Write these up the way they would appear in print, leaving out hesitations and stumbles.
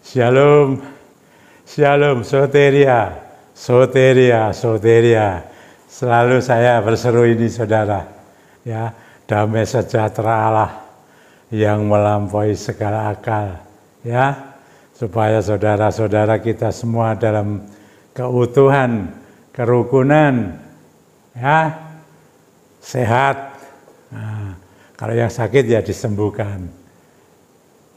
Shalom, shalom, soteria, soteria, soteria. Selalu saya berseru ini saudara, ya, damai sejahtera Allah yang melampaui segala akal, ya, supaya saudara-saudara kita semua dalam keutuhan, kerukunan, ya, sehat. Nah, kalau yang sakit ya disembuhkan.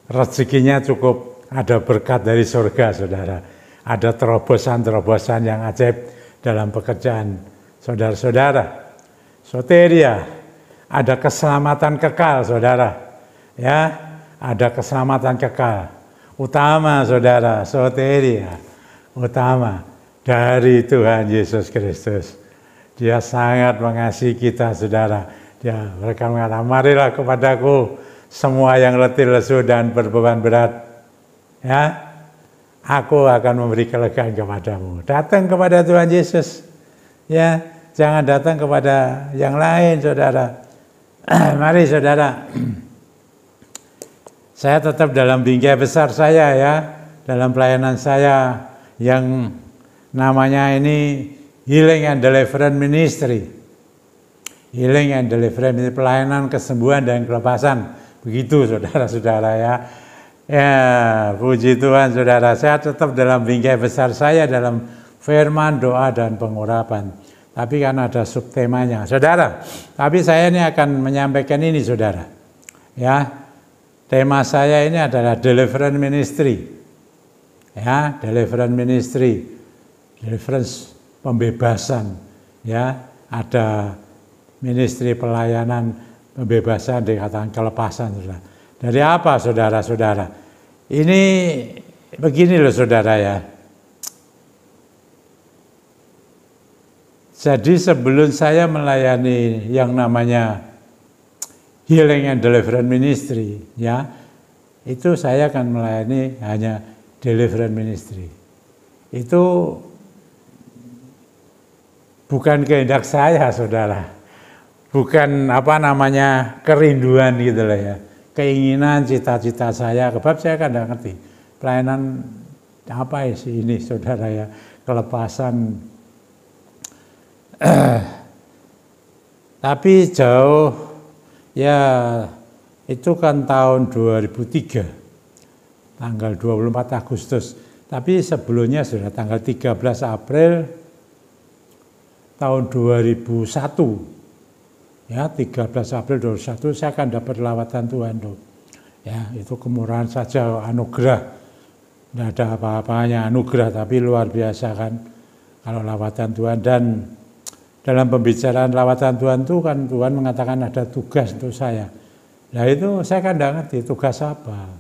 Rezekinya cukup, ada berkat dari surga, saudara. Ada terobosan-terobosan yang ajaib dalam pekerjaan saudara-saudara. Soteria, ada keselamatan kekal, saudara. Ya, ada keselamatan kekal. Utama, saudara, soteria. Utama dari Tuhan Yesus Kristus. Dia sangat mengasihi kita, saudara. Dia mereka mengatakan, marilah kepadaku semua yang letih lesu dan berbeban berat. Ya, aku akan memberi kelegaan kepadamu. Datang kepada Tuhan Yesus. Ya, jangan datang kepada yang lain, saudara. Mari, saudara. Saya tetap dalam bingkai besar saya, ya, dalam pelayanan saya yang namanya ini Healing and Deliverance Ministry. Healing and Deliverance Ministry, pelayanan kesembuhan dan kelepasan. Begitu, saudara-saudara, ya. Ya, puji Tuhan, saudara. Saya tetap dalam bingkai besar saya dalam firman, doa, dan pengurapan. Tapi kan ada subtemanya, saudara. Tapi saya ini akan menyampaikan ini, saudara. Ya, tema saya ini adalah Deliverance Ministry. Ya, Deliverance Ministry, Deliverance, pembebasan. Ya, ada ministry pelayanan pembebasan, dikatakan kelepasan, saudara. Dari apa, saudara-saudara? Ini begini loh, saudara, ya. Jadi sebelum saya melayani yang namanya Healing and Deliverance Ministry, ya, itu saya akan melayani hanya Deliverance Ministry. Itu bukan kehendak saya, saudara. Bukan kerinduan gitu lah, ya. Keinginan, cita-cita saya, sebab saya kan tidak ngerti pelayanan apa sih ini, saudara, ya, kelepasan. Tapi jauh, ya, itu kan tahun 2003, tanggal 24 Agustus. Tapi sebelumnya sudah tanggal 13 April tahun 2001. Ya, 13 April 2021 saya akan dapat lawatan Tuhan, tuh. Ya, itu kemurahan saja, anugerah. Tidak ada apa-apanya, anugerah, tapi luar biasa kan kalau lawatan Tuhan. Dan dalam pembicaraan lawatan Tuhan itu kan Tuhan mengatakan ada tugas untuk saya. Nah, itu saya kan tidak ngerti tugas apa.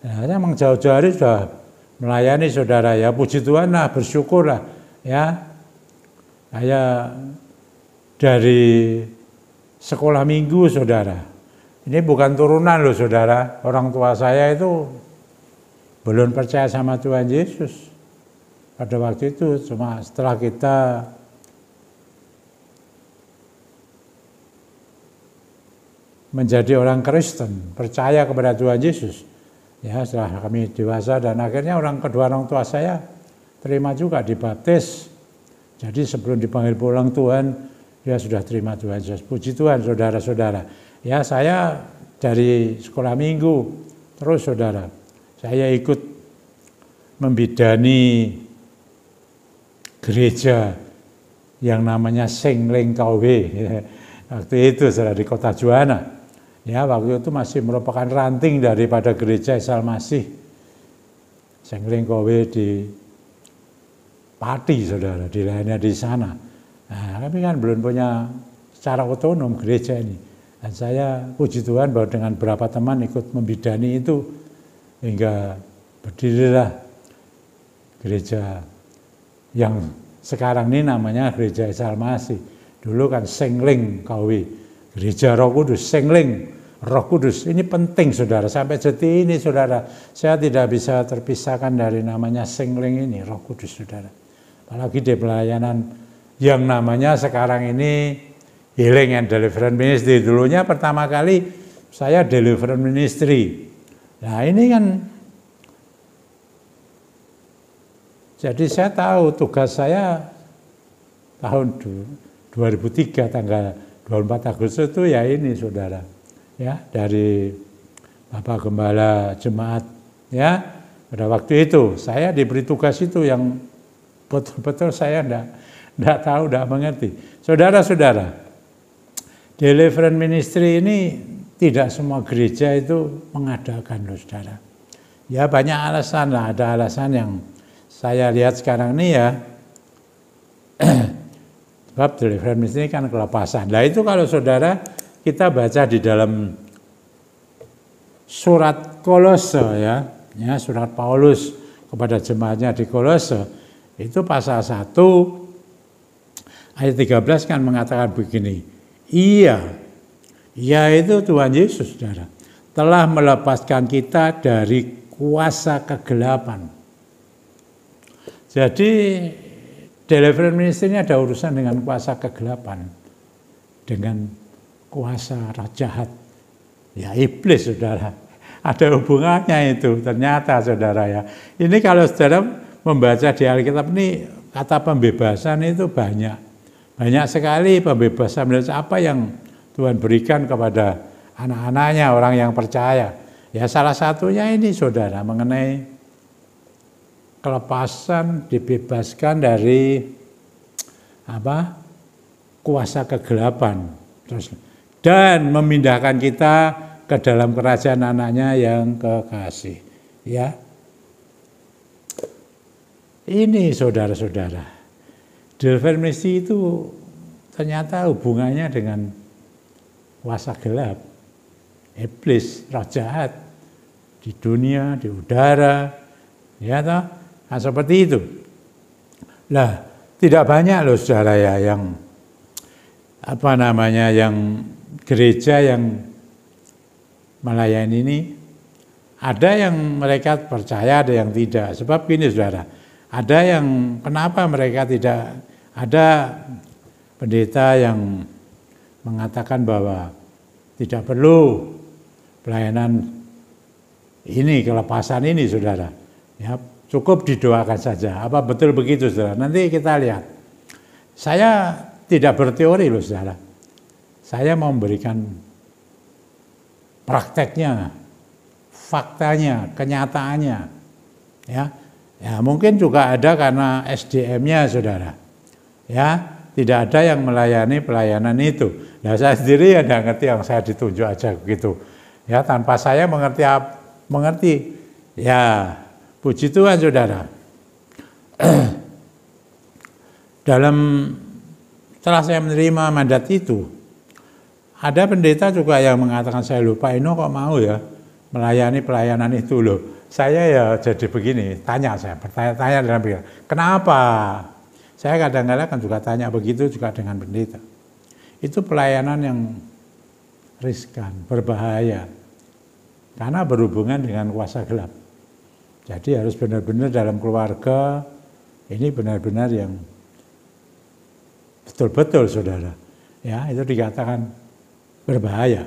Nah, saya memang jauh-jauh hari sudah melayani, saudara, ya, puji Tuhan lah, bersyukur lah, ya. Saya dari sekolah minggu, saudara. Ini bukan turunan loh, saudara. Orang tua saya itu belum percaya sama Tuhan Yesus pada waktu itu. Cuma setelah kita menjadi orang Kristen, percaya kepada Tuhan Yesus, ya, setelah kami dewasa, dan akhirnya kedua orang tua saya terima juga, dibaptis. Jadi sebelum dipanggil pulang Tuhan, dia sudah terima Tuhan Yesus. Puji Tuhan, saudara-saudara. Ya, saya dari sekolah minggu terus, saudara. Saya ikut membidani gereja yang namanya Sengling KW. Waktu itu, saudara, di Kota Juwana. Ya, waktu itu masih merupakan ranting daripada gereja Isa Masih. Sengling KW di Pati, saudara, dilayani di sana. Nah, kami kan belum punya secara otonom gereja ini. Dan saya puji Tuhan bahwa dengan beberapa teman ikut membidani itu, hingga berdirilah gereja yang sekarang ini namanya Gereja Isa Masih. Dulu kan Sengling KW, Gereja Roh Kudus, Sengling Roh Kudus. Ini penting, saudara, sampai detik ini, saudara, saya tidak bisa terpisahkan dari namanya Sengling ini, Roh Kudus, saudara. Apalagi di pelayanan yang namanya sekarang ini Healing and Deliverance Ministry. Dulunya pertama kali saya Deliverance Ministry. Nah, ini kan Jadi saya tahu tugas saya tahun 2003 tanggal 24 Agustus itu ya ini saudara, ya dari Bapak Gembala Jemaat, ya pada waktu itu saya diberi tugas itu yang betul-betul saya enggak tahu, enggak mengerti. Saudara-saudara, Deliverance Ministry ini tidak semua gereja itu mengadakan, loh saudara. Ya banyak alasan lah, ada alasan yang saya lihat sekarang ini ya, sebab Deliverance ini kan kelepasan. Nah itu kalau saudara kita baca di dalam surat Kolose ya surat Paulus kepada jemaatnya di Kolose, itu pasal 1 ayat 13 kan mengatakan begini, Ia itu Tuhan Yesus saudara, telah melepaskan kita dari kuasa kegelapan. Jadi Deliverance Ministry ini ada urusan dengan kuasa kegelapan, dengan kuasa roh jahat, ya iblis saudara. Ada hubungannya itu ternyata saudara ya. Ini kalau saudara membaca di Alkitab ini kata pembebasan itu banyak sekali pembebasan. Apa yang Tuhan berikan kepada anak-anaknya, orang yang percaya. Ya salah satunya ini saudara mengenai kelepasan, dibebaskan dari kuasa kegelapan, dan memindahkan kita ke dalam kerajaan anaknya yang kekasih. Ya, ini saudara-saudara, Deliverance Ministry itu ternyata hubungannya dengan kuasa gelap, iblis, roh jahat di dunia, di udara, ya toh. Nah, seperti itu. Lah, tidak banyak loh saudara ya yang yang gereja yang melayani ini. Ada yang mereka percaya, ada yang tidak. Sebab gini saudara, ada yang kenapa mereka tidak, ada pendeta yang mengatakan bahwa tidak perlu pelayanan ini, kelepasan ini saudara. Ya, cukup didoakan saja. Apa betul begitu saudara? Nanti kita lihat. Saya tidak berteori loh saudara. Saya mau memberikan prakteknya, faktanya, kenyataannya. Ya mungkin juga ada karena SDM-nya saudara. Ya, tidak ada yang melayani pelayanan itu. Nah saya sendiri ya tidak ngerti, yang saya ditunjuk aja begitu. Ya tanpa saya mengerti. Ya puji Tuhan saudara. Setelah saya menerima mandat itu, ada pendeta juga yang mengatakan, saya lupa ini kok mau ya melayani pelayanan itu loh. Saya ya jadi begini, bertanya-tanya dalam pikiran, kenapa? Saya kadang-kadang kan juga tanya begitu juga dengan pendeta. Itu pelayanan yang riskan, berbahaya, karena berhubungan dengan kuasa gelap. Jadi harus benar-benar dalam keluarga, ini benar-benar yang betul-betul saudara. Ya, itu dikatakan berbahaya.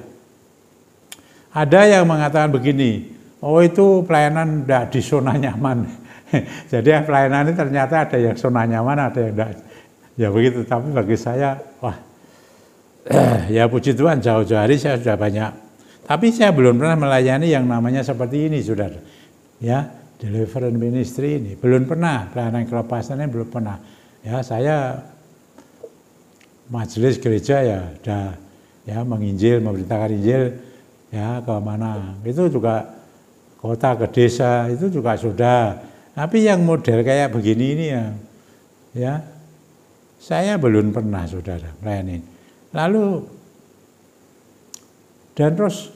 Ada yang mengatakan begini, oh itu pelayanan tidak di zona nyaman. Jadi pelayanan ini ternyata ada yang zona nyaman, ada yang tidak. Ya begitu, tapi bagi saya, wah, ya puji Tuhan jauh-jauh hari saya sudah banyak. Tapi saya belum pernah melayani yang namanya seperti ini saudara. Ya, Deliverance Ministry ini belum pernah, pelayanan kelepasan ini belum pernah. Ya saya majelis gereja ya sudah ya menginjil, memberitakan Injil ya ke mana. Itu juga kota ke desa itu juga sudah. Tapi yang model kayak begini ini ya saya belum pernah saudara melayani. Lalu dan terus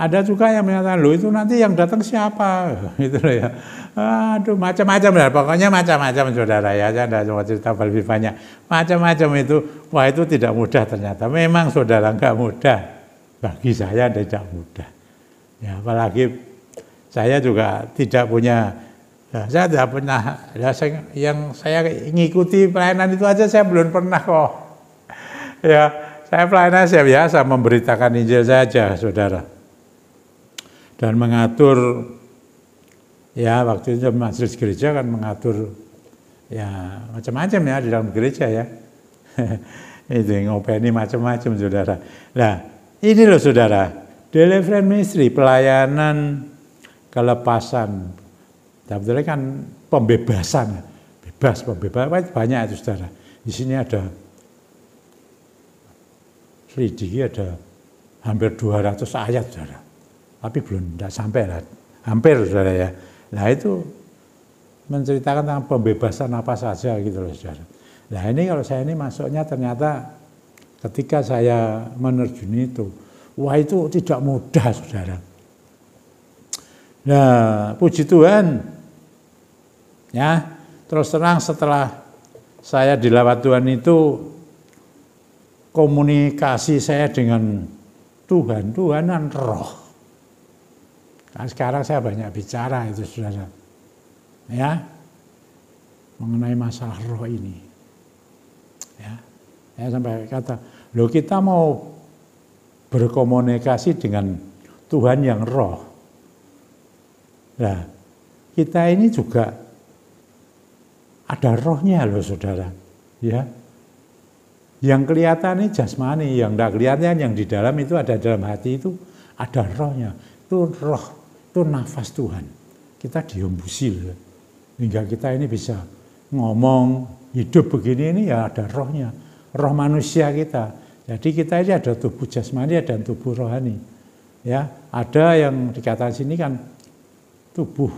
ada juga yang mengatakan, loh itu nanti yang datang siapa? Gitu loh ya. Aduh macam-macam lah, pokoknya macam-macam saudara ya. Saya tidak mau cerita lebih banyak. Macam-macam itu, wah itu tidak mudah ternyata. Memang saudara enggak mudah. Bagi saya tidak mudah. Ya apalagi saya juga tidak punya, saya tidak pernah, yang saya ngikuti pelayanan itu aja saya belum pernah kok. Ya saya pelayanan saya biasa memberitakan Injil saja saudara. Dan mengatur, ya waktu itu majelis gereja kan mengatur Ya macam-macam ya di dalam gereja ya. Itu ngopeni macam-macam saudara. Nah ini loh saudara, deliverance ministry, pelayanan kelepasan. Sebetulnya kan pembebasan, pembebasan banyak itu saudara. Di sini ada Slidiki ada hampir 200 ayat saudara. Tapi belum tidak sampai lah, hampir saudara ya. Nah itu menceritakan tentang pembebasan apa saja gitu loh saudara. Nah ini kalau saya ini masuknya ternyata ketika saya menerjuni itu, wah itu tidak mudah saudara. Nah puji Tuhan, ya terus terang setelah saya dilawat Tuhan itu, komunikasi saya dengan Tuhan kan roh. Nah, sekarang saya banyak bicara itu saudara, ya mengenai masalah roh ini. Ya, saya sampai kata, loh kita mau berkomunikasi dengan Tuhan yang roh. Nah, kita ini juga ada rohnya loh saudara, ya. Yang kelihatan ini jasmani, yang tidak kelihatan yang di dalam itu ada dalam hati itu ada rohnya. Itu roh, itu nafas Tuhan. Kita dihembusi loh. Hingga kita ini bisa ngomong hidup begini ini ya ada rohnya. Roh manusia kita. Jadi kita ini ada tubuh jasmani dan tubuh rohani. Ya, ada yang dikatakan sini kan tubuh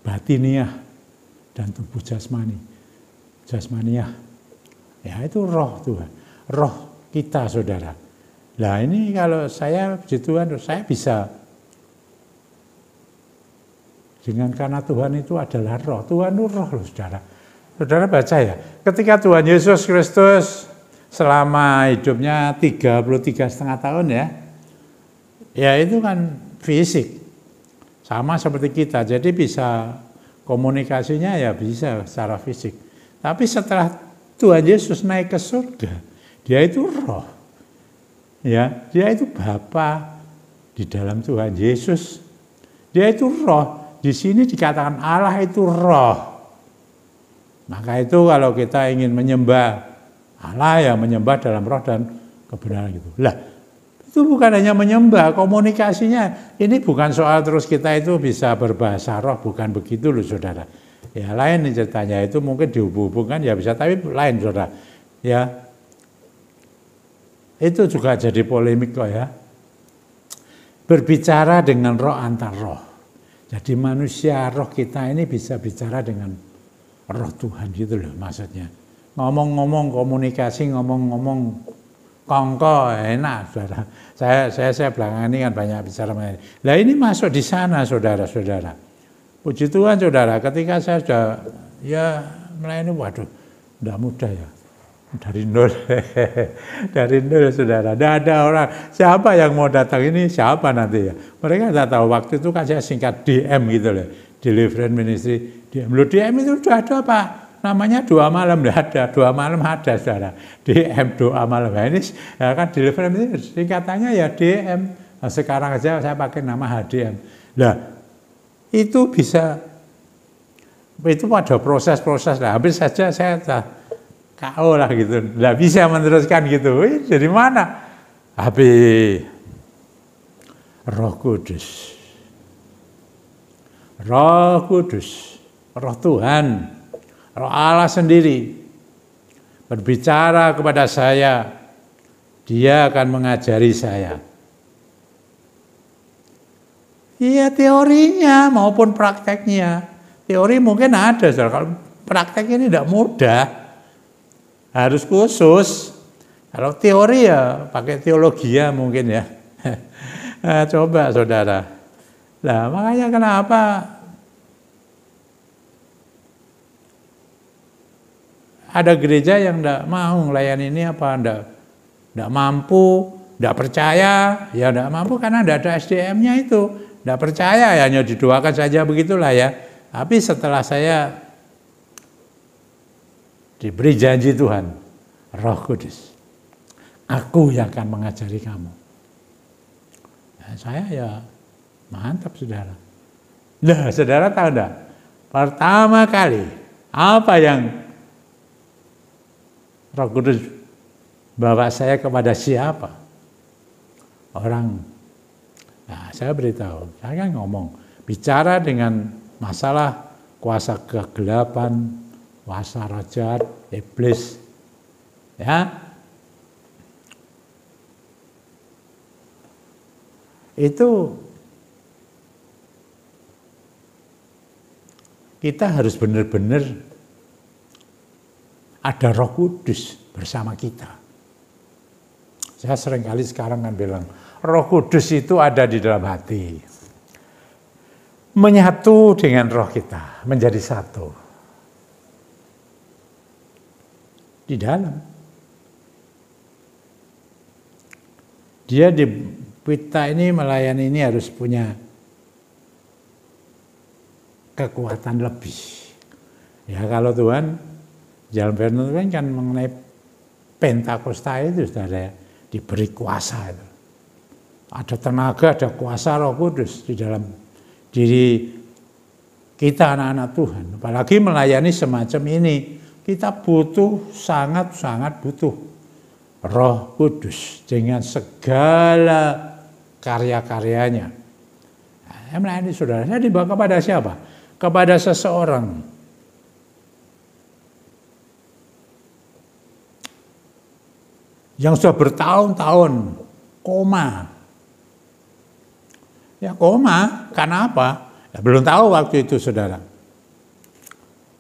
batiniah dan tubuh jasmaniah. Ya itu roh Tuhan, roh kita saudara. Nah ini kalau saya puji Tuhan, saya bisa karena Tuhan itu adalah roh. Tuhan itu roh loh saudara. Saudara baca ya, ketika Tuhan Yesus Kristus selama hidupnya 33,5 tahun ya itu kan fisik. Sama seperti kita, jadi bisa komunikasinya ya bisa secara fisik. Tapi setelah Tuhan Yesus naik ke surga, dia itu roh. Ya, dia itu Bapa di dalam Tuhan Yesus. Dia itu roh. Di sini dikatakan Allah itu roh. Maka itu kalau kita ingin menyembah Allah ya menyembah dalam roh dan kebenaran gitu. Lah, itu bukan hanya menyembah, komunikasinya ini bukan soal terus kita itu bisa berbahasa roh, bukan begitu loh saudara. Ya lain ceritanya itu mungkin dihubung-hubungkan ya bisa, tapi lain saudara. Ya itu juga jadi polemik kok ya. Berbicara dengan roh antar roh. Jadi manusia roh kita ini bisa bicara dengan roh Tuhan gitu loh maksudnya. Ngomong-ngomong komunikasi, ngomong-ngomong kongko enak saudara. Saya belakangan ini kan banyak bicara mengenai. Lah ini masuk di sana saudara-saudara. Puji Tuhan saudara, ketika saya sudah ya melayani, waduh, tidak mudah ya. Dari nol, dari nol saudara. Tidak ada orang, siapa yang mau datang ini, siapa nanti ya. Mereka tidak tahu, waktu itu kan saya singkat DM gitu loh. Deliverance Ministry, DM. Loh DM itu sudah ada Pak. Namanya doa malam, tidak ada. Doa malam ada saudara. DM doa malam. Nah, ini ya kan Deliverance Ministry, singkatannya ya DM. Nah, sekarang aja saya pakai nama HDM. Nah, itu bisa, itu ada proses-proses lah. Habis saja saya KO lah gitu, nggak bisa meneruskan gitu. Dari mana? Habis Roh Kudus, Roh Kudus, Roh Tuhan, Roh Allah sendiri berbicara kepada saya. Dia akan mengajari saya. Iya teorinya maupun prakteknya. Teori mungkin ada, kalau praktek ini tidak mudah, harus khusus. Kalau teori ya pakai teologi ya mungkin ya. Nah, coba saudara. Nah makanya kenapa ada gereja yang tidak mau melayani ini apa, tidak mampu, tidak percaya, ya tidak mampu karena tidak ada SDM-nya itu. Tidak percaya ya hanya didoakan saja begitulah ya. Tapi setelah saya diberi janji Tuhan, Roh Kudus, aku yang akan mengajari kamu. Nah, saya ya mantap saudara. Nah saudara tahu enggak? Pertama kali, apa yang Roh Kudus bawa saya kepada siapa? Orang. Nah, saya beritahu, saya kan ngomong, bicara dengan masalah kuasa kegelapan, kuasa roh jahat, iblis, ya. Itu kita harus benar-benar ada Roh Kudus bersama kita. Saya seringkali sekarang kan bilang, Roh Kudus itu ada di dalam hati. Menyatu dengan roh kita, menjadi satu. Di dalam. Dia di kita ini melayani ini harus punya kekuatan lebih. Ya kalau Tuhan, jalan firman kan mengenai Pentakosta itu sudah ada diberi kuasa itu. Ada tenaga, ada kuasa Roh Kudus di dalam diri kita anak-anak Tuhan. Apalagi melayani semacam ini, kita butuh, sangat-sangat butuh Roh Kudus dengan segala karya-karyanya. Saya melayani saudara, saya dibawa kepada siapa? Kepada seseorang yang sudah bertahun-tahun koma. Ya koma, karena apa? Ya, belum tahu waktu itu saudara.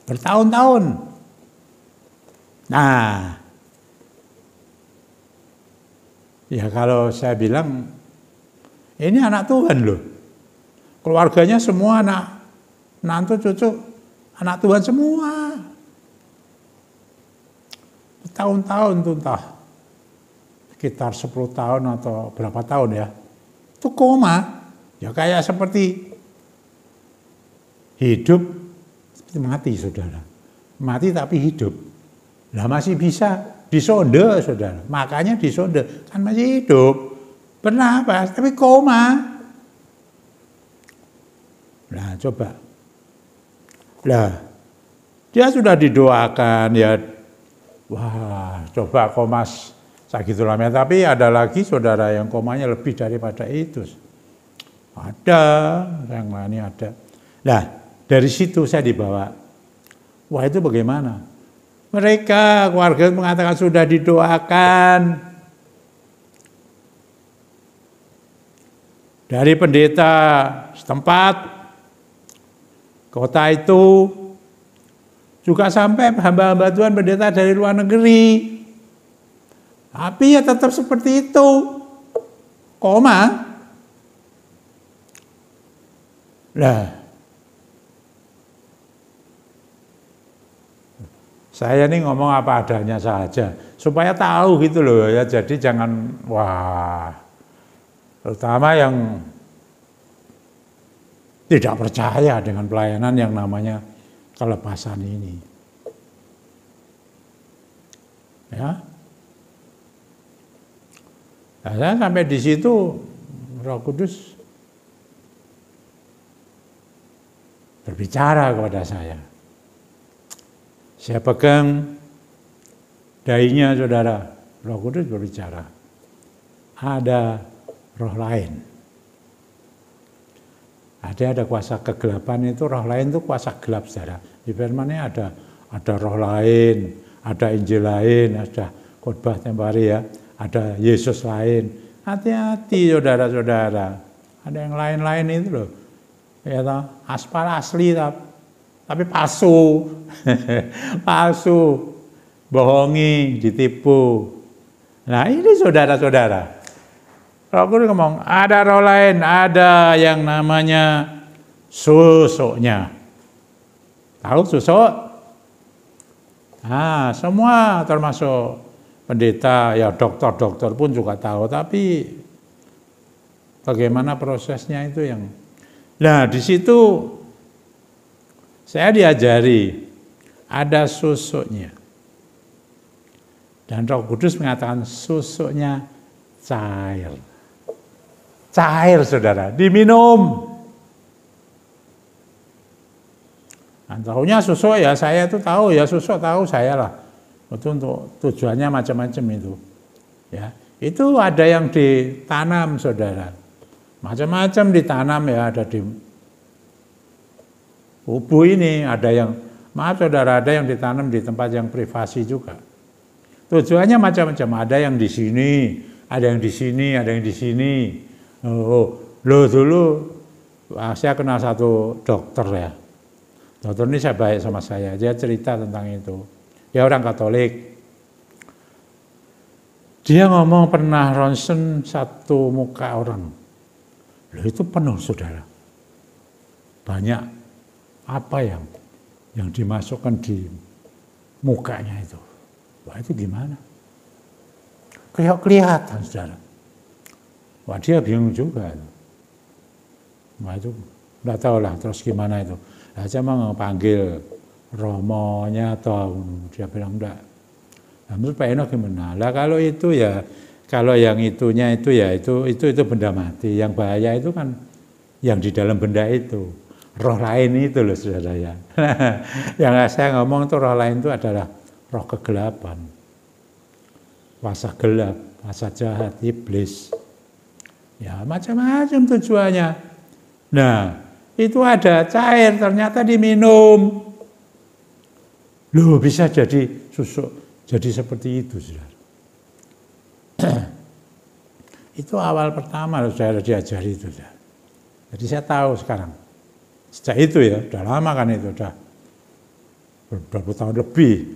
Bertahun-tahun. Nah, ya kalau saya bilang, ini anak Tuhan loh. Keluarganya semua anak, nantu cucu, anak Tuhan semua. Bertahun-tahun tuh entah. Sekitar 10 tahun atau berapa tahun ya. Itu koma. Ya kayak seperti hidup, seperti mati saudara. Mati tapi hidup. Lah masih bisa disonde saudara. Makanya disonde, kan masih hidup. Bernapas, tapi koma. Nah coba. Lah dia sudah didoakan ya. Wah coba koma segitu lamanya. Tapi ada lagi saudara yang komanya lebih daripada itu. Ada, yang lain ada. Nah, dari situ saya dibawa. Wah, itu bagaimana? Mereka, keluarga mengatakan sudah didoakan. Dari pendeta setempat, kota itu, juga sampai hamba-hamba Tuhan pendeta dari luar negeri. Tapi ya tetap seperti itu. Koma. Nah, saya ini ngomong apa adanya saja, supaya tahu gitu loh ya. Jadi jangan, wah, terutama yang tidak percaya dengan pelayanan yang namanya kelepasan ini. Ya, nah, saya sampai di situ Roh Kudus berbicara kepada saya. Saya pegang dahinya saudara, Roh Kudus berbicara. Ada roh lain. Ada kuasa kegelapan itu, roh lain itu kuasa gelap saudara. Di firman-Nya ada roh lain, ada Injil lain, ada khotbah tiap hari ya, ada Yesus lain. Hati-hati saudara-saudara. Ada yang lain-lain itu loh. Ya toh, aspal asli tapi palsu. Palsu, bohongi, ditipu. Nah, ini saudara-saudara. Roh Kudus ngomong, ada roh lain, ada yang namanya susuknya. Tahu susuk? Nah, semua termasuk pendeta, ya dokter-dokter pun juga tahu, tapi bagaimana prosesnya itu yang. Nah, di situ saya diajari ada susuknya. Dan Roh Kudus mengatakan susuknya cair. Cair saudara, diminum. tahunya susuk ya saya itu tahu ya, susuk tahu saya lah. Itu untuk tujuannya macam-macam itu. Ya, itu ada yang ditanam saudara. Macam-macam ditanam ya, ada di Ubu ini, ada yang, maaf saudara, ada yang ditanam di tempat yang privasi juga. Tujuannya macam-macam, ada yang di sini, ada yang di sini, ada yang di sini. Loh dulu saya kenal satu dokter ya. Dokter ini saya baik sama saya, dia cerita tentang itu. Dia orang Katolik. Dia ngomong pernah ronsen satu muka orang. Loh itu penuh saudara. Banyak apa yang dimasukkan di mukanya itu. Wah itu gimana? Kelihatan saudara. Wah dia bingung juga. Wah itu enggak tahu lah terus gimana itu. Nah, saya mau panggil romonya atau dia bilang enggak. Nah, menurut Pak Eno gimana? Lah kalau itu ya, kalau yang itunya itu ya itu benda mati. Yang bahaya itu kan yang di dalam benda itu. Roh lain itu loh saudara ya. Yang saya ngomong itu roh lain itu adalah roh kegelapan. Kuasa gelap, kuasa jahat, iblis. Ya macam-macam tujuannya. Nah itu ada cair ternyata diminum. Loh bisa jadi susuk. Jadi seperti itu, saudara. Itu awal pertama saudara diajari itu, saudara. Jadi saya tahu sekarang. Sejak itu ya, udah lama kan itu, udah berapa tahun lebih.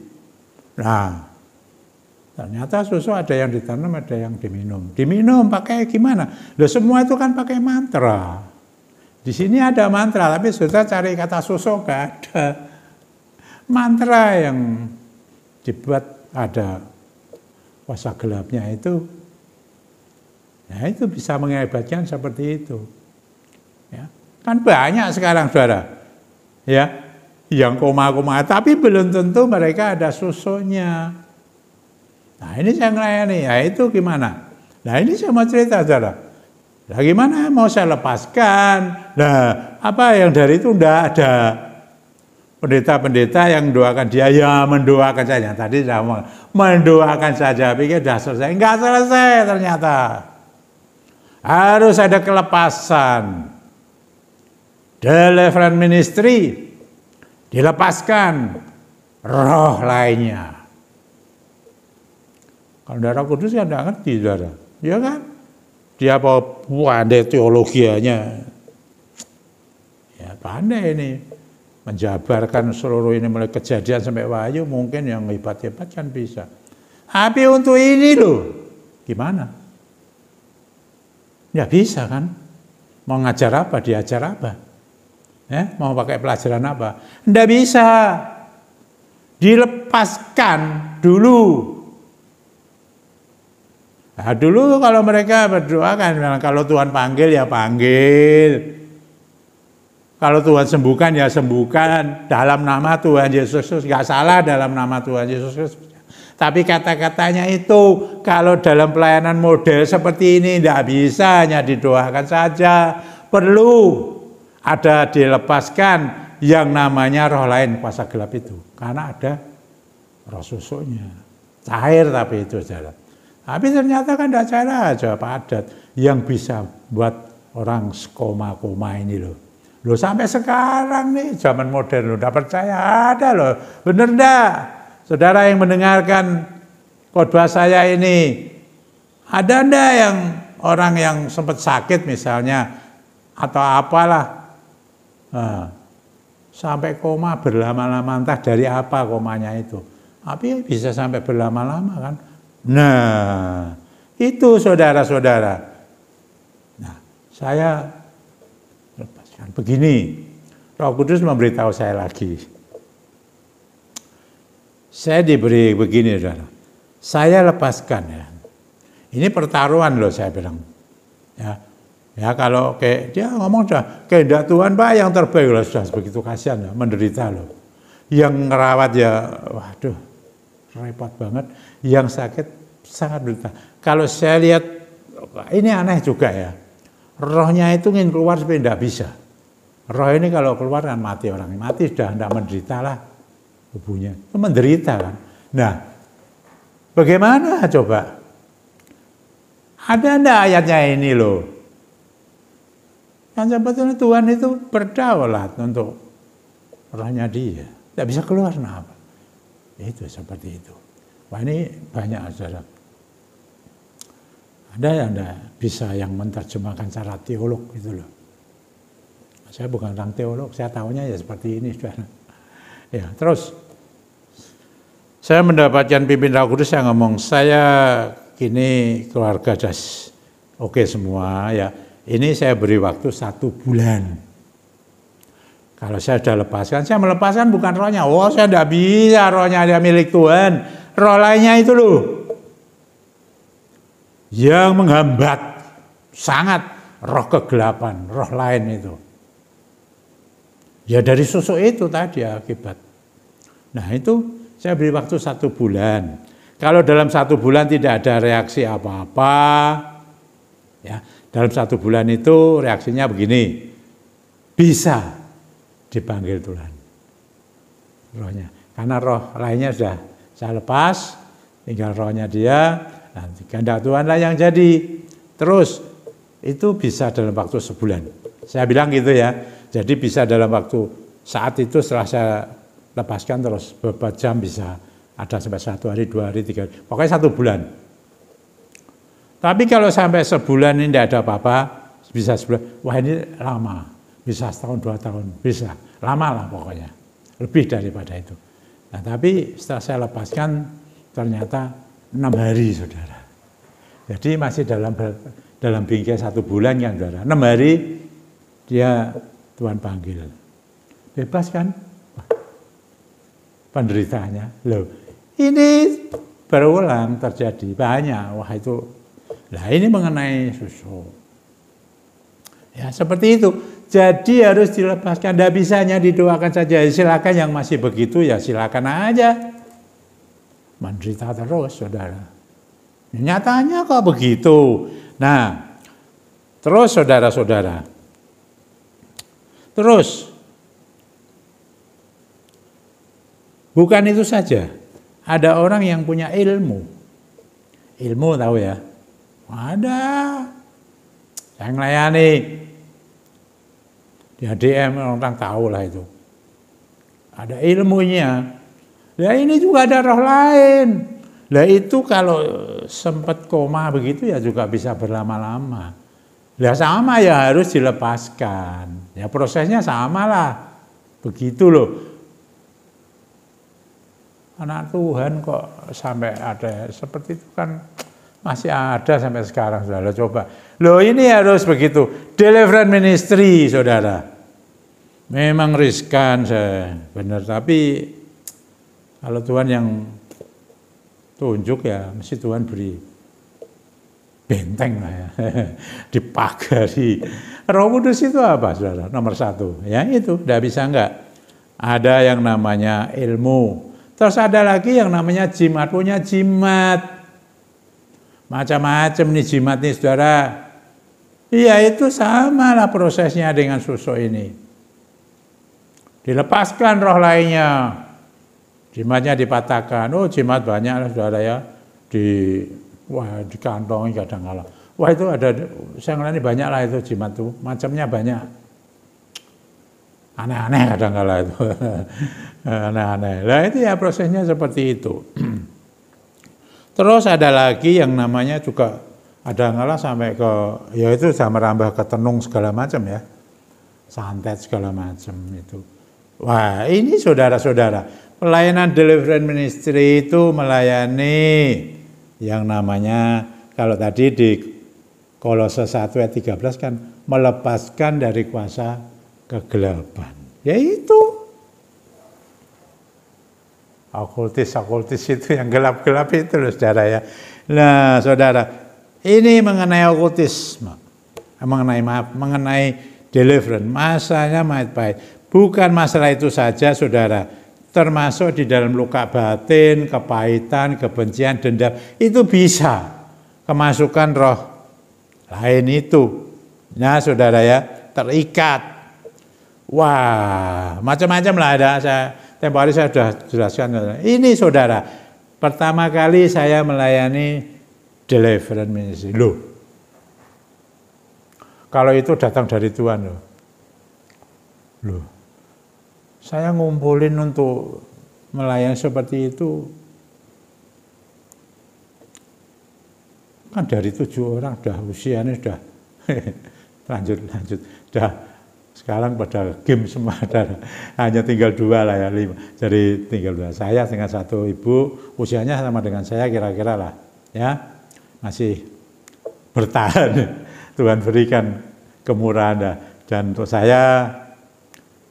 Nah, ternyata susu ada yang ditanam, ada yang diminum. Diminum pakai gimana? Loh semua itu kan pakai mantra. Di sini ada mantra, tapi sudah cari kata susu gak ada. Mantra yang dibuat ada kuasa gelapnya itu, nah itu bisa mengakibatkan seperti itu. Ya, kan banyak sekarang saudara, ya, yang koma-koma, tapi belum tentu mereka ada susunya. Nah ini saya ngelayani, ya itu gimana? Nah ini saya mau cerita saudara. Nah gimana mau saya lepaskan? Nah apa yang dari itu enggak ada. Pendeta-pendeta yang mendoakan dia, ya mendoakan saja. Tadi saya mau mendoakan saja, pikir sudah selesai. Enggak selesai ternyata. Harus ada kelepasan. Deliverance ministry, dilepaskan roh lainnya. Kalau Darah Kudus kan enggak ngerti, saudara. Ya kan? Dia pandai teologianya. Ya pandai ini. Menjabarkan seluruh ini mulai Kejadian sampai Wahyu, mungkin yang hebat-hebat kan bisa. Tapi untuk ini loh, gimana? Ya bisa kan? Mau ngajar apa, diajar apa? Ya, mau pakai pelajaran apa? Nggak bisa. Dilepaskan dulu. Nah, dulu kalau mereka berdoa kan, kalau Tuhan panggil ya panggil. Kalau Tuhan sembuhkan ya sembuhkan dalam nama Tuhan Yesus Kristus, nggak salah dalam nama Tuhan Yesus Kristus. Tapi kata-katanya itu kalau dalam pelayanan model seperti ini tidak bisa hanya didoakan saja, perlu ada dilepaskan yang namanya roh lain kuasa gelap itu, karena ada roh susuknya, cair tapi itu saudara. Tapi ternyata kan tidak cair aja padat yang bisa buat orang koma-koma ini loh. Loh sampai sekarang nih zaman modern loh, udah percaya ada loh, bener dah, saudara yang mendengarkan khotbah saya ini, ada ndak yang orang yang sempat sakit misalnya atau apalah, sampai koma berlama-lama, entah dari apa komanya itu, tapi bisa sampai berlama-lama kan? Nah itu saudara-saudara, nah saya begini, Roh Kudus memberitahu saya lagi. Saya diberi begini, saudara. Saya lepaskan ya. Ini pertaruhan loh saya bilang. Ya kalau kayak dia ngomong sudah kehendak Tuhan Pak yang terbaik loh, sudah begitu kasihan ya, menderita loh. Yang ngerawat ya, waduh, repot banget. Yang sakit sangat menderita. Kalau saya lihat ini aneh juga ya. Rohnya itu ingin keluar tapi tidak bisa. Roh ini kalau keluar kan mati orang. Mati sudah tidak menderita lah tubuhnya. Itu menderita kan. Nah, bagaimana coba? Ada enggak ayatnya ini loh? Yang sebetulnya Tuhan itu berdaulat untuk rohnya dia. Tidak bisa keluar kenapa? Itu seperti itu. Wah ini banyak saudara. Ada yang enggak bisa yang menerjemahkan secara teolog gitu loh. Saya bukan orang teolog, saya tahunya ya seperti ini saudara. Ya, terus saya mendapatkan pimpin Roh Kudus yang ngomong, saya kini keluarga das oke semua ya. Ini saya beri waktu 1 bulan. Kalau saya sudah lepaskan, saya melepaskan bukan rohnya. Oh saya tidak bisa, rohnya ada milik Tuhan. Roh lainnya itu loh. Yang menghambat sangat roh kegelapan, roh lain itu. Ya dari susuk itu tadi akibat. Nah itu saya beri waktu 1 bulan. Kalau dalam 1 bulan tidak ada reaksi apa-apa, ya dalam 1 bulan itu reaksinya begini, bisa dipanggil Tuhan rohnya. Karena roh lainnya sudah saya lepas, tinggal rohnya dia, nanti kehendak Tuhanlah yang jadi. Terus itu bisa dalam waktu sebulan. Saya bilang gitu ya, jadi bisa dalam waktu saat itu setelah saya lepaskan terus beberapa jam bisa. Ada sampai 1 hari, 2 hari, 3 hari. Pokoknya 1 bulan. Tapi kalau sampai sebulan ini tidak ada apa-apa, bisa sebulan. Wah ini lama. Bisa setahun, 2 tahun. Bisa. Lama lah pokoknya. Lebih daripada itu. Nah tapi setelah saya lepaskan, ternyata 6 hari saudara. Jadi masih dalam bingkai 1 bulan kan saudara. 6 hari dia Tuhan panggil. Bebas kan? Penderitaannya. Loh. Ini berulang terjadi banyak. Wah itu, nah ini mengenai susu. Ya seperti itu. Jadi harus dilepaskan. Tidak bisa hanya didoakan saja. Silakan yang masih begitu ya silakan aja. Menderita terus saudara. Nyatanya kok begitu. Nah terus saudara-saudara. Terus bukan itu saja. Ada orang yang punya ilmu. Ilmu tahu ya? Ada. Yang melayani. Di HDM orang tahu lah itu. Ada ilmunya. Nah ini juga ada roh lain. Nah itu kalau sempat koma begitu ya juga bisa berlama-lama. Nah sama ya harus dilepaskan. Ya prosesnya sama lah. Begitu loh. Anak Tuhan kok sampai ada seperti itu kan masih ada sampai sekarang saudara. Coba. Loh ini harus begitu. Deliverance ministry saudara. Memang riskan benar. Tapi kalau Tuhan yang tunjuk ya mesti Tuhan beri benteng lah ya. Dipagari. Roh Kudus itu apa saudara? Nomor 1. Ya itu tidak bisa enggak. Ada yang namanya ilmu. Terus ada lagi yang namanya jimat, punya jimat. Macam-macam nih jimat nih saudara. Iya itu sama lah prosesnya dengan susu ini. Dilepaskan roh lainnya. Jimatnya dipatahkan. Oh jimat banyak lah saudara ya. Dikantongi kadang-kala. Wah itu ada, saya ngelani banyak lah itu jimat tuh. Macamnya banyak. Aneh-aneh kadang-kala itu. Aneh-aneh. Nah itu ya prosesnya seperti itu. Terus ada lagi yang namanya juga kadang-kala sampai ke, ya itu sudah merambah ke tenung segala macam ya. Santet segala macam itu. Wah ini saudara-saudara, pelayanan deliverance ministry itu melayani yang namanya, kalau tadi di Kolose 1 ayat 13 kan, melepaskan dari kuasa kegelapan, yaitu okultis itu yang gelap-gelap itu loh saudara ya. Nah saudara, ini mengenai okultisme, mengenai deliverance, masanya baik. Bukan masalah itu saja saudara, termasuk di dalam luka batin, kepahitan, kebencian, dendam, itu bisa kemasukan roh lain itu. Nah saudara ya, terikat. Wah, macam-macam lah ada. Tempo hari saya sudah jelaskan. Ini saudara, pertama kali saya melayani deliverance ministry. Loh, kalau itu datang dari Tuhan loh. Loh, saya ngumpulin untuk melayani seperti itu. Kan dari 7 orang udah usianya sudah lanjut. Sudah sekarang pada game semua, hanya tinggal 2 lah ya, 5. Jadi tinggal 2. Saya dengan 1 ibu, usianya sama dengan saya kira-kira lah, ya masih bertahan. Tuhan berikan kemurahan dan untuk saya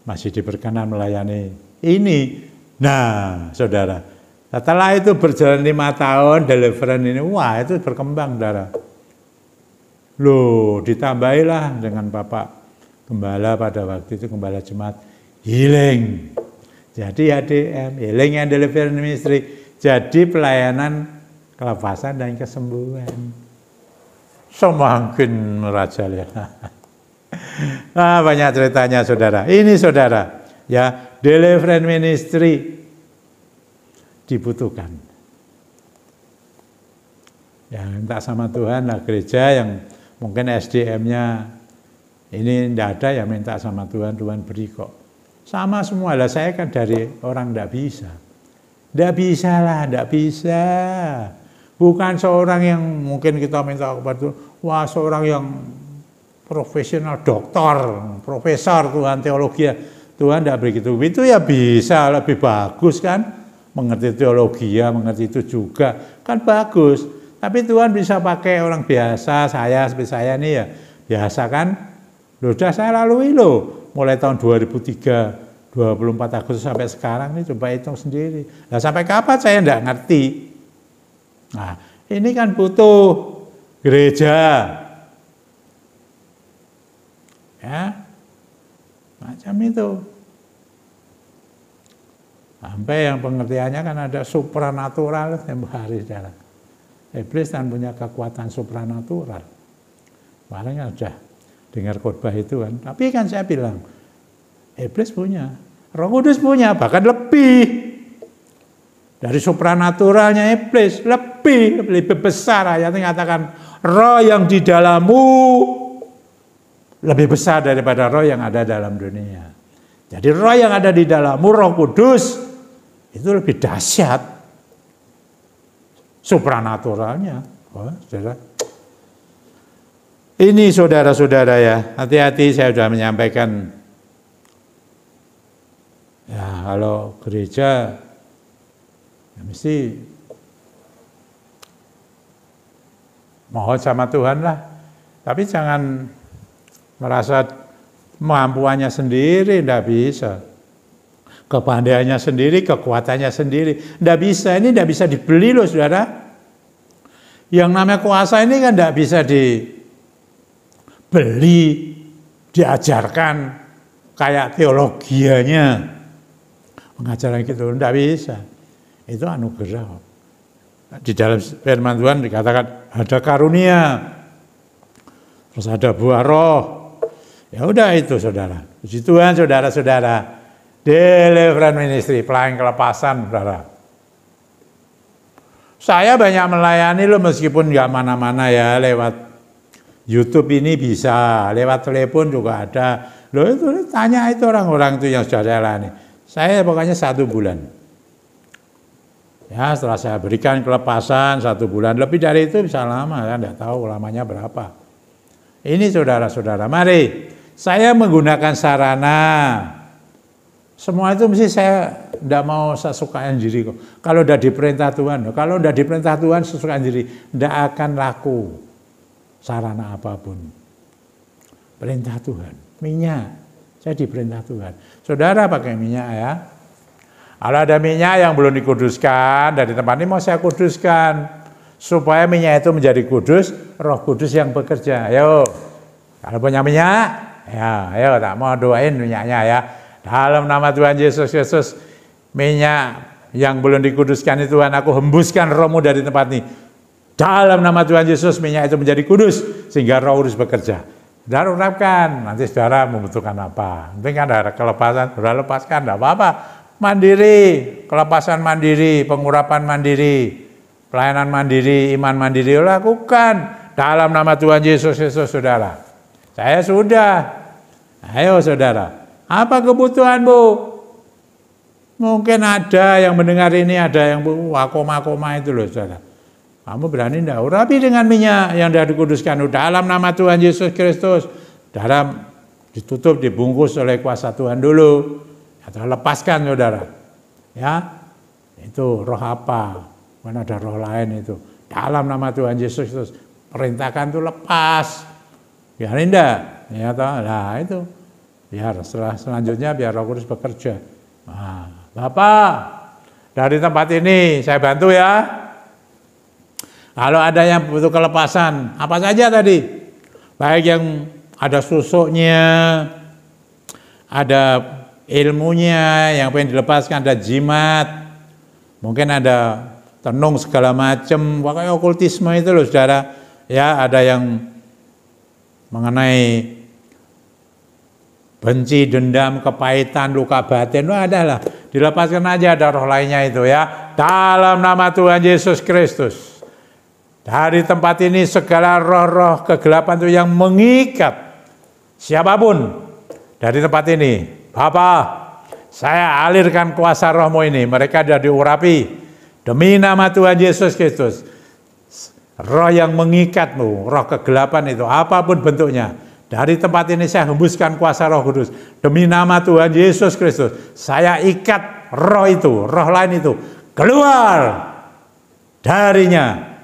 masih diberkenan melayani ini. Nah, saudara, setelah itu berjalan 5 tahun deliverance ini, wah itu berkembang, saudara. Loh, ditambahilah dengan Bapak Gembala pada waktu itu, Gembala Jemaat Healing. Jadi HDM, Healing and Deliverance Ministry. Jadi pelayanan kelepasan dan kesembuhan. Semakin merajalela. Nah, banyak ceritanya saudara. Ini saudara, ya, Deliverance Ministry dibutuhkan. Ya, minta sama Tuhan lah gereja yang mungkin SDM-nya ini tidak ada, ya minta sama Tuhan, Tuhan beri kok. Sama semua lah, saya kan dari orang tidak bisa. Tidak bisa lah, tidak bisa. Bukan seorang yang mungkin kita minta kepada Tuhan, wah seorang yang profesional, doktor, profesor Tuhan, teologi. Tuhan tidak begitu. Itu ya bisa, lebih bagus kan. Mengerti teologi, ya, mengerti itu juga. Kan bagus. Tapi Tuhan bisa pakai orang biasa, saya seperti saya ini ya, biasa kan. Loh, sudah saya lalui loh, mulai tahun 2003, 24 Agustus sampai sekarang ini coba hitung sendiri. Nah, sampai kapan saya tidak ngerti. Nah, ini kan butuh gereja. Ya, macam itu. Sampai yang pengertiannya kan ada supranatural tempo hari, saudara. Iblis kan punya kekuatan supranatural. Makanya sudah dengar khotbah itu kan. Tapi kan saya bilang, iblis punya, Roh Kudus punya, bahkan lebih dari supranaturalnya iblis, lebih besar. Ayatnya mengatakan, roh yang di dalammu lebih besar daripada roh yang ada dalam dunia. Jadi roh yang ada di dalammu, Roh Kudus, itu lebih dahsyat supranaturalnya. Oh, saudara. Ini saudara-saudara ya, hati-hati, saya sudah menyampaikan. Ya, kalau gereja ya mesti mohon sama Tuhan lah. Tapi jangan merasa kemampuannya sendiri, tidak bisa. Kepandaiannya sendiri, kekuatannya sendiri. Tidak bisa, ini tidak bisa dibeli loh saudara. Yang namanya kuasa ini kan tidak bisa dibeli, diajarkan kayak teologianya. Pengajaran gitu, tidak bisa. Itu anugerah. Di dalam firman Tuhan dikatakan ada karunia, terus ada buah roh. Ya udah itu saudara. Puji Tuhan saudara-saudara. Deliverance Ministry, pelayanan kelepasan saudara. Saya banyak melayani loh meskipun nggak mana-mana ya, lewat YouTube ini bisa, lewat telepon juga ada. Loh itu tanya itu orang-orang itu yang sudah saya layani. Saya pokoknya 1 bulan. Ya setelah saya berikan kelepasan 1 bulan, lebih dari itu bisa lama, saya tidak tahu lamanya berapa. Ini saudara-saudara, mari saya menggunakan sarana. Semua itu mesti saya tidak mau sesukaan diri kok. Kalau udah diperintah Tuhan, kalau udah diperintah Tuhan sesukaan diri, tidak akan laku sarana apapun. Perintah Tuhan, minyak, saya diperintah Tuhan. Saudara pakai minyak ya. Kalau ada minyak yang belum dikuduskan dari tempat ini mau saya kuduskan supaya minyak itu menjadi kudus, Roh Kudus yang bekerja. Ayo, kalau punya minyak, ya, ayo tak mau doain minyaknya ya. Dalam nama Tuhan Yesus Kristus, minyak yang belum dikuduskan itu Tuhan, aku hembuskan rohmu dari tempat ini. Dalam nama Tuhan Yesus, minyak itu menjadi kudus, sehingga Roh Kudus bekerja. Saudara ungkapkan, nanti saudara membutuhkan apa. Penting kan ada kelepasan, saudara lepaskan, tidak apa-apa. Mandiri, kelepasan mandiri, pengurapan mandiri, pelayanan mandiri, iman mandiri, lakukan dalam nama Tuhan Yesus Kristus, saudara. Saya sudah. Ayo saudara, apa kebutuhanmu? Mungkin ada yang mendengar ini, ada yang koma-koma itu loh saudara. Kamu berani enggak? Urapi dengan minyak yang sudah dikuduskan dalam nama Tuhan Yesus Kristus. Dalam ditutup, dibungkus oleh kuasa Tuhan dulu. Atau lepaskan saudara. Ya, itu roh apa? Mana ada roh lain itu. Dalam nama Tuhan Yesus Kristus. Perintahkan itu lepas. Biar enggak. Ya toh, nah itu. Biar selanjutnya biar Roh Kudus bekerja. Nah, Bapak, dari tempat ini saya bantu ya. Kalau ada yang butuh kelepasan, apa saja tadi? Baik yang ada susuknya, ada ilmunya yang pengen dilepaskan, ada jimat, mungkin ada tenung segala macam, pokoknya okultisme itu loh saudara. Ya, ada yang mengenai benci, dendam, kepahitan, luka batin, adalah dilepaskan aja, ada roh lainnya itu ya. Dalam nama Tuhan Yesus Kristus. Dari tempat ini segala roh-roh kegelapan itu yang mengikat siapapun dari tempat ini. Bapak, saya alirkan kuasa rohmu ini. Mereka sudah diurapi demi nama Tuhan Yesus Kristus. Roh yang mengikatmu, roh kegelapan itu, apapun bentuknya. Dari tempat ini saya hembuskan kuasa Roh Kudus. Demi nama Tuhan Yesus Kristus. Saya ikat roh itu, roh lain itu. Keluar darinya.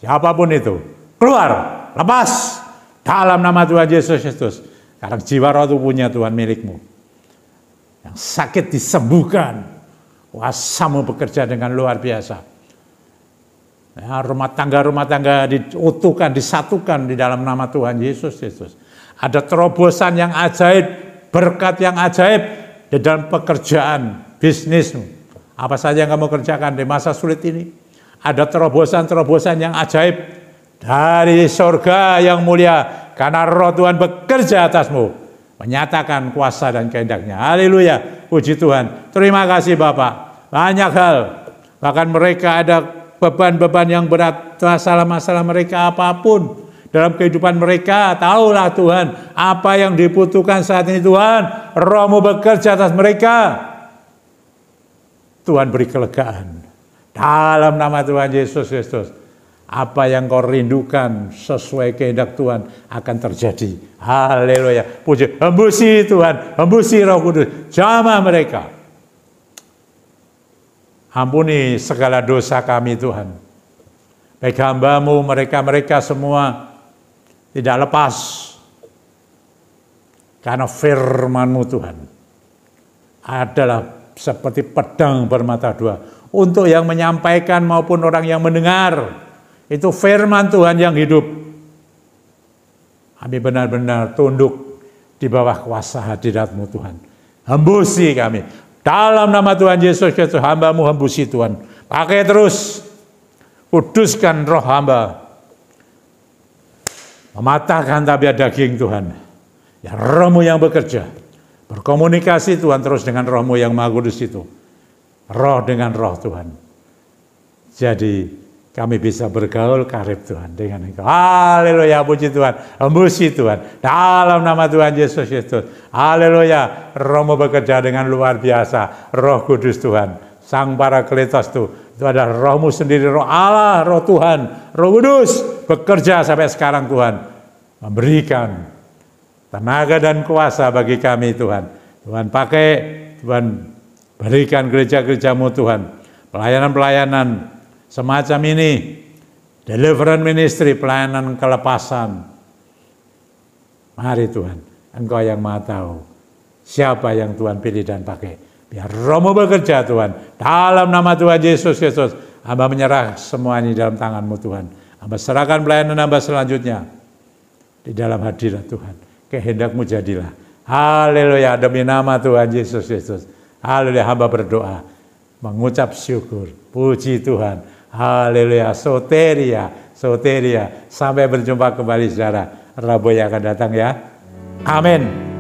Siapapun itu, keluar, lepas dalam nama Tuhan Yesus Kristus. Karena jiwa roh tubuhnya Tuhan milikmu. Yang sakit disembuhkan, kuasamu bekerja dengan luar biasa. Ya, rumah tangga diutuhkan, disatukan di dalam nama Tuhan Yesus Kristus. Ada terobosan yang ajaib, berkat yang ajaib di dalam pekerjaan, bisnismu. Apa saja yang kamu kerjakan di masa sulit ini. Ada terobosan-terobosan yang ajaib dari surga yang mulia. Karena roh Tuhan bekerja atasmu. Menyatakan kuasa dan kehendaknya. Haleluya. Puji Tuhan. Terima kasih Bapak. Banyak hal. Bahkan mereka ada beban-beban yang berat. Masalah-masalah mereka apapun. Dalam kehidupan mereka. Taulah Tuhan. Apa yang dibutuhkan saat ini Tuhan. Roh-Mu bekerja atas mereka. Tuhan beri kelegaan. Dalam nama Tuhan Yesus Kristus, apa yang kau rindukan sesuai kehendak Tuhan akan terjadi. Haleluya. Puji, hembusi Tuhan, hembusi Roh Kudus, jamah mereka. Ampuni segala dosa kami Tuhan. Baik hamba-Mu, mereka semua tidak lepas. Karena firman-Mu Tuhan adalah seperti pedang bermata dua. Untuk yang menyampaikan maupun orang yang mendengar. Itu firman Tuhan yang hidup. Kami benar-benar tunduk di bawah kuasa hadirat-Mu Tuhan. Hembusi kami. Dalam nama Tuhan Yesus Kristus, hamba-Mu hembusi Tuhan. Pakai terus. Kuduskan roh hamba. Mematahkan tabiat daging Tuhan. Ya roh-Mu yang bekerja. Berkomunikasi Tuhan terus dengan roh-Mu yang Maha Kudus itu. Roh dengan roh Tuhan. Jadi kami bisa bergaul karib Tuhan dengan Engkau. Haleluya, puji Tuhan. Hembusi Tuhan. Dalam nama Tuhan Yesus Kristus. Haleluya. Roh-Mu bekerja dengan luar biasa. Roh Kudus Tuhan. Sang Parakletos itu adalah roh-Mu sendiri. Roh Allah, roh Tuhan. Roh Kudus bekerja sampai sekarang Tuhan. Memberikan tenaga dan kuasa bagi kami Tuhan. Tuhan pakai, Tuhan berikan gereja-gereja-Mu Tuhan, pelayanan-pelayanan semacam ini, deliverance ministry, pelayanan kelepasan. Mari Tuhan, Engkau yang Maha tahu siapa yang Tuhan pilih dan pakai. Biar Roh-Mu bekerja Tuhan, dalam nama Tuhan Yesus Kristus, hamba menyerah semuanya dalam tangan-Mu Tuhan. Hamba serahkan pelayanan hamba selanjutnya di dalam hadirat Tuhan. Kehendak-Mu jadilah. Haleluya, demi nama Tuhan Yesus Kristus. Haleluya, hamba berdoa, mengucap syukur, puji Tuhan. Haleluya, soteria. Sampai berjumpa kembali saudara. Rabu yang akan datang ya. Amin.